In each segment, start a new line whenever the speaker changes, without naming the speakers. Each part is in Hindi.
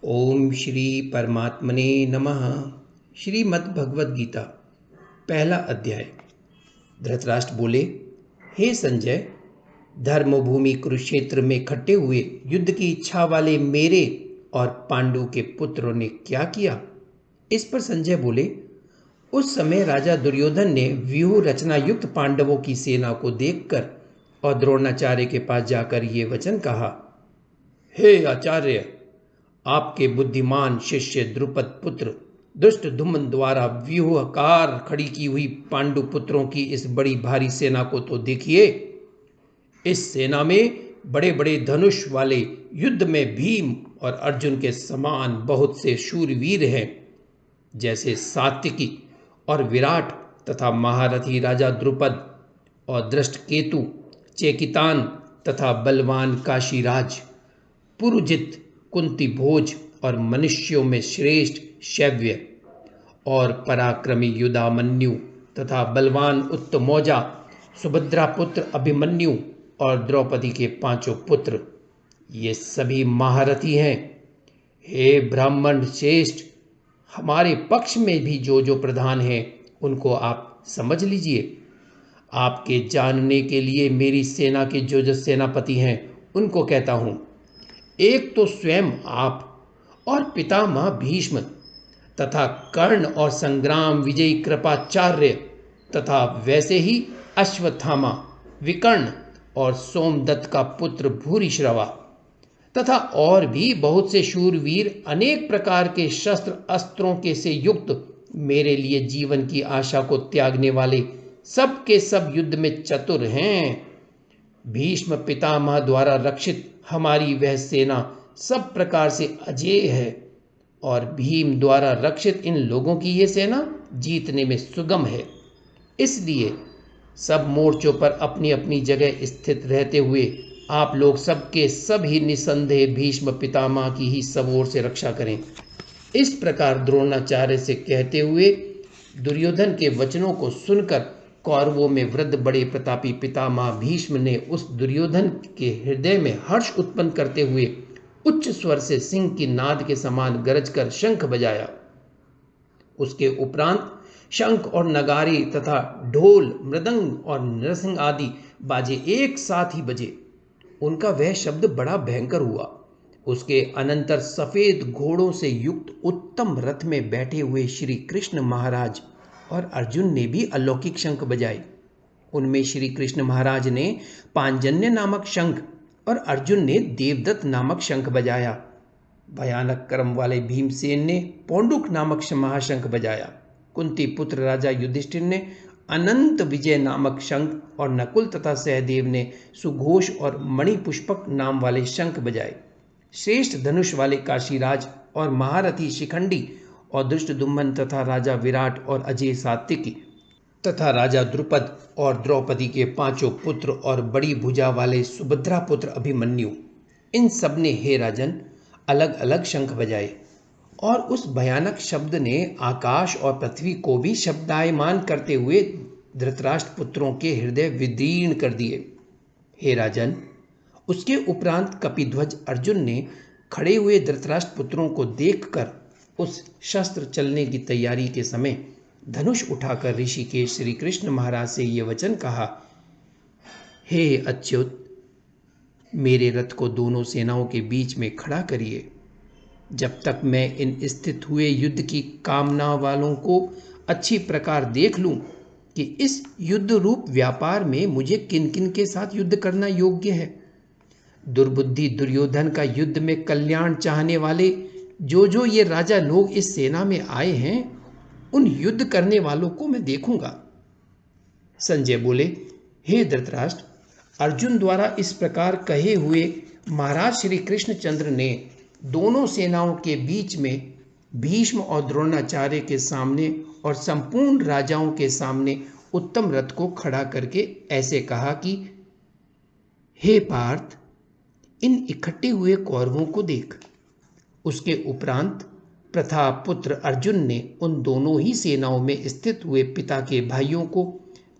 ओम श्री परमात्मने नमः। श्रीमद् भगवद गीता, पहला अध्याय। धृतराष्ट्र बोले, हे संजय, धर्मभूमि कुरुक्षेत्र में इकट्ठे हुए युद्ध की इच्छा वाले मेरे और पांडु के पुत्रों ने क्या किया? इस पर संजय बोले, उस समय राजा दुर्योधन ने व्यूह रचना युक्त पांडवों की सेना को देखकर और द्रोणाचार्य के पास जाकर ये वचन कहा, हे आचार्य, आपके बुद्धिमान शिष्य द्रुपद पुत्र धृष्टद्युम्न द्वारा व्यूहकार खड़ी की हुई पांडु पुत्रों की इस बड़ी भारी सेना को तो देखिए। इस सेना में बड़े बड़े धनुष वाले युद्ध में भीम और अर्जुन के समान बहुत से शूरवीर हैं, जैसे सात्विकी और विराट तथा महारथी राजा द्रुपद और दृष्टकेतु, चेकितान तथा बलवान काशीराज, पुरुजित, कुंती भोज और मनुष्यों में श्रेष्ठ शैव्य और पराक्रमी युधामन्यु तथा बलवान उत्तमौजा, सुभद्रा पुत्र अभिमन्यु और द्रौपदी के पांचों पुत्र, ये सभी महारथी हैं। हे ब्राह्मण श्रेष्ठ, हमारे पक्ष में भी जो प्रधान हैं उनको आप समझ लीजिए। आपके जानने के लिए मेरी सेना के जो सेनापति हैं उनको कहता हूँ। एक तो स्वयं आप और पितामह भीष्म तथा कर्ण और संग्राम विजयी कृपाचार्य तथा वैसे ही अश्वत्थामा, विकर्ण और सोमदत्त का पुत्र भूरिश्रवा तथा और भी बहुत से शूरवीर अनेक प्रकार के शस्त्र अस्त्रों के से युक्त, मेरे लिए जीवन की आशा को त्यागने वाले सब के सब युद्ध में चतुर हैं। भीष्म पितामह द्वारा रक्षित हमारी वह सेना सब प्रकार से अजेय है और भीम द्वारा रक्षित इन लोगों की ये सेना जीतने में सुगम है। इसलिए सब मोर्चों पर अपनी अपनी जगह स्थित रहते हुए आप लोग सबके सब ही निसंदेह भीष्म पितामह की ही सब ओर से रक्षा करें। इस प्रकार द्रोणाचार्य से कहते हुए दुर्योधन के वचनों को सुनकर कौरवों में वृद्ध बड़े प्रतापी पितामह भीष्म ने उस दुर्योधन के हृदय में हर्ष उत्पन्न करते हुए उच्च स्वर से सिंह की नाद के समान गरज कर शंख बजाया। उसके उपरांत शंख और नगारे तथा ढोल, मृदंग और नरसिंह आदि बाजे एक साथ ही बजे। उनका वह शब्द बड़ा भयंकर हुआ। उसके अनंतर सफेद घोड़ों से युक्त उत्तम रथ में बैठे हुए श्री कृष्ण महाराज और अर्जुन ने भी अलौकिक शंख बजाए। उनमें श्री कृष्ण महाराज ने पांजन्य नामक शंख और अर्जुन ने देवदत्त नामक शंख बजाया। भयानक कर्म वाले भीमसेन ने पौंडुक नामक महाशंख बजाया। कुंती पुत्र राजा युधिष्ठिर ने अनंत विजय नामक शंख और नकुल तथा सहदेव ने सुघोष और मणिपुष्पक नाम वाले शंख बजाए। श्रेष्ठ धनुष वाले काशीराज और महारथी शिखंडी और धृष्टद्युम्न तथा राजा विराट और अजय सात्विकी तथा राजा द्रुपद और द्रौपदी के पांचों पुत्र और बड़ी भुजा वाले सुभद्रा पुत्र अभिमन्यु, इन सब ने हे राजन अलग अलग शंख बजाए और उस भयानक शब्द ने आकाश और पृथ्वी को भी शब्दायमान करते हुए धृतराष्ट्र पुत्रों के हृदय विदीर्ण कर दिए। हे राजन, उसके उपरांत कपिध्वज अर्जुन ने खड़े हुए धृतराष्ट्र पुत्रों को देखकर उस शस्त्र चलने की तैयारी के समय धनुष उठाकर ऋषिकेश श्री कृष्ण महाराज से ये वचन कहा, हे अच्युत, मेरे रथ को दोनों सेनाओं के बीच में खड़ा करिए। जब तक मैं इन स्थित हुए युद्ध की कामना वालों को अच्छी प्रकार देख लूं कि इस युद्ध रूप व्यापार में मुझे किन किन के साथ युद्ध करना योग्य है। दुर्बुद्धि दुर्योधन का युद्ध में कल्याण चाहने वाले जो ये राजा लोग इस सेना में आए हैं, उन युद्ध करने वालों को मैं देखूंगा। संजय बोले, हे धृतराष्ट्र, अर्जुन द्वारा इस प्रकार कहे हुए महाराज श्री कृष्णचंद्र ने दोनों सेनाओं के बीच में भीष्म और द्रोणाचार्य के सामने और संपूर्ण राजाओं के सामने उत्तम रथ को खड़ा करके ऐसे कहा कि हे पार्थ, इन इकट्ठे हुए कौरवों को देख। उसके उपरांत प्रताप पुत्र अर्जुन ने उन दोनों ही सेनाओं में स्थित हुए पिता के भाइयों को,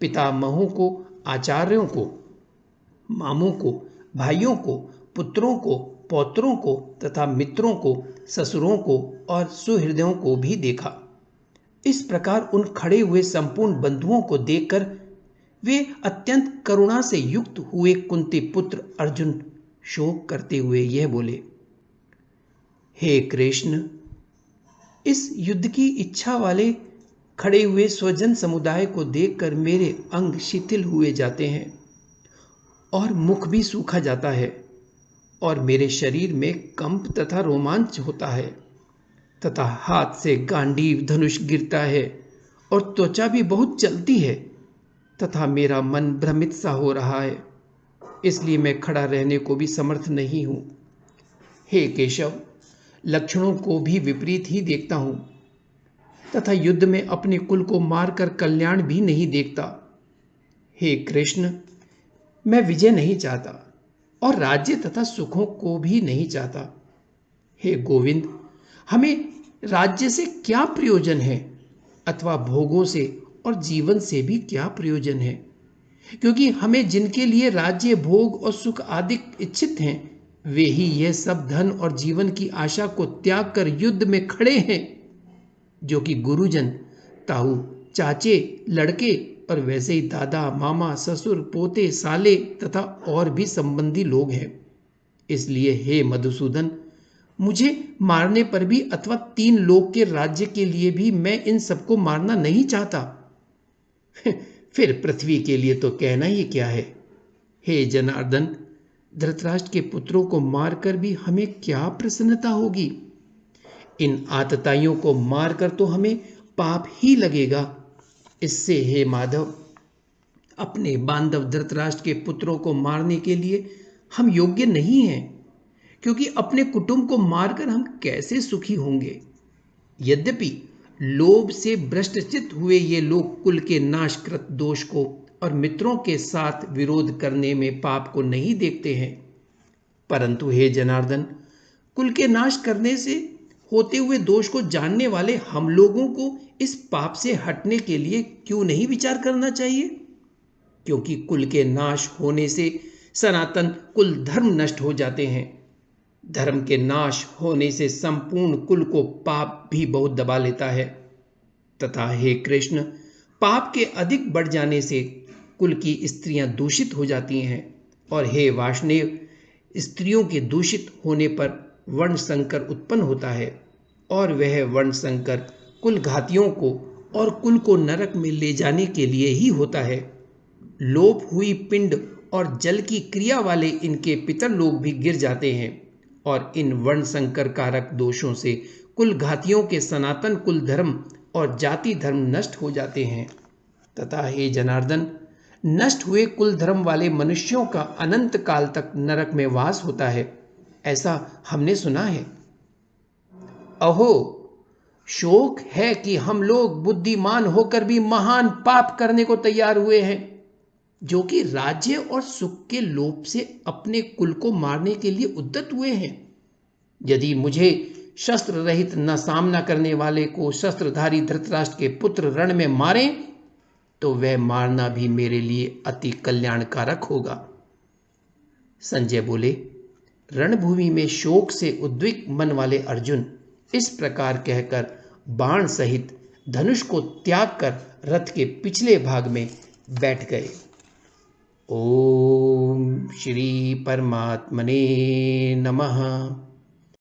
पितामहों को, आचार्यों को, मामों को, भाइयों को, पुत्रों को, पौत्रों को तथा मित्रों को ससुरों को और सुहृदयों को भी देखा। इस प्रकार उन खड़े हुए संपूर्ण बंधुओं को देखकर वे अत्यंत करुणा से युक्त हुए कुंती पुत्र अर्जुन शोक करते हुए यह बोले, हे कृष्ण, इस युद्ध की इच्छा वाले खड़े हुए स्वजन समुदाय को देखकर मेरे अंग शिथिल हुए जाते हैं और मुख भी सूखा जाता है और मेरे शरीर में कंप तथा रोमांच होता है तथा हाथ से गांडीव धनुष गिरता है और त्वचा भी बहुत चलती है तथा मेरा मन भ्रमित सा हो रहा है, इसलिए मैं खड़ा रहने को भी समर्थ नहीं हूं। हे केशव, लक्षणों को भी विपरीत ही देखता हूं तथा युद्ध में अपने कुल को मारकर कल्याण भी नहीं देखता। हे कृष्ण, मैं विजय नहीं चाहता और राज्य तथा सुखों को भी नहीं चाहता। हे गोविंद, हमें राज्य से क्या प्रयोजन है अथवा भोगों से और जीवन से भी क्या प्रयोजन है, क्योंकि हमें जिनके लिए राज्य भोग और सुख आदि इच्छित हैं वे ही यह सब धन और जीवन की आशा को त्याग कर युद्ध में खड़े हैं, जो कि गुरुजन, ताऊ, चाचे, लड़के और वैसे ही दादा, मामा, ससुर, पोते, साले तथा और भी संबंधी लोग हैं। इसलिए हे मधुसूदन, मुझे मारने पर भी अथवा 3 लोक के राज्य के लिए भी मैं इन सबको मारना नहीं चाहता। फिर पृथ्वी के लिए तो कहना ही क्या है। हे जनार्दन, धृतराष्ट्र के पुत्रों को मारकर भी हमें क्या प्रसन्नता होगी। इन आतताइयों को मारकर तो हमें पाप ही लगेगा। इससे हे माधव, अपने बांधव धृतराष्ट्र के पुत्रों को मारने के लिए हम योग्य नहीं हैं, क्योंकि अपने कुटुंब को मारकर हम कैसे सुखी होंगे। यद्यपि लोभ से भ्रष्टचित्त हुए ये लोग कुल के नाशकृत दोष को और मित्रों के साथ विरोध करने में पाप को नहीं देखते हैं, परंतु हे जनार्दन, कुल के नाश करने से होते हुए दोष को जानने वाले हम लोगों को इस पाप से हटने के लिए क्यों नहीं विचार करना चाहिए, क्योंकि कुल के नाश होने से सनातन कुल धर्म नष्ट हो जाते हैं। धर्म के नाश होने से संपूर्ण कुल को पाप भी बहुत दबा लेता है तथा हे कृष्ण, पाप के अधिक बढ़ जाने से कुल की स्त्रियां दूषित हो जाती हैं और हे वाष्णेय, स्त्रियों के दूषित होने पर वर्ण संकर उत्पन्न होता है और वह वर्ण संकर कुल घातियों को और कुल को नरक में ले जाने के लिए ही होता है। लोप हुई पिंड और जल की क्रिया वाले इनके पितर लोग भी गिर जाते हैं और इन वर्ण संकर कारक दोषों से कुल घातियों के सनातन कुल धर्म और जाति धर्म नष्ट हो जाते हैं तथा हे जनार्दन, नष्ट हुए कुल धर्म वाले मनुष्यों का अनंत काल तक नरक में वास होता है, ऐसा हमने सुना है। अहो, शोक है कि हम लोग बुद्धिमान होकर भी महान पाप करने को तैयार हुए हैं, जो कि राज्य और सुख के लोभ से अपने कुल को मारने के लिए उद्यत हुए हैं। यदि मुझे शस्त्र रहित न सामना करने वाले को शस्त्रधारी धृतराष्ट्र के पुत्र रण में मारें तो वह मारना भी मेरे लिए अति कल्याणकारक होगा। संजय बोले, रणभूमि में शोक से उद्विग्न मन वाले अर्जुन इस प्रकार कहकर बाण सहित धनुष को त्याग कर रथ के पिछले भाग में बैठ गए। ओम श्री परमात्मने नमः।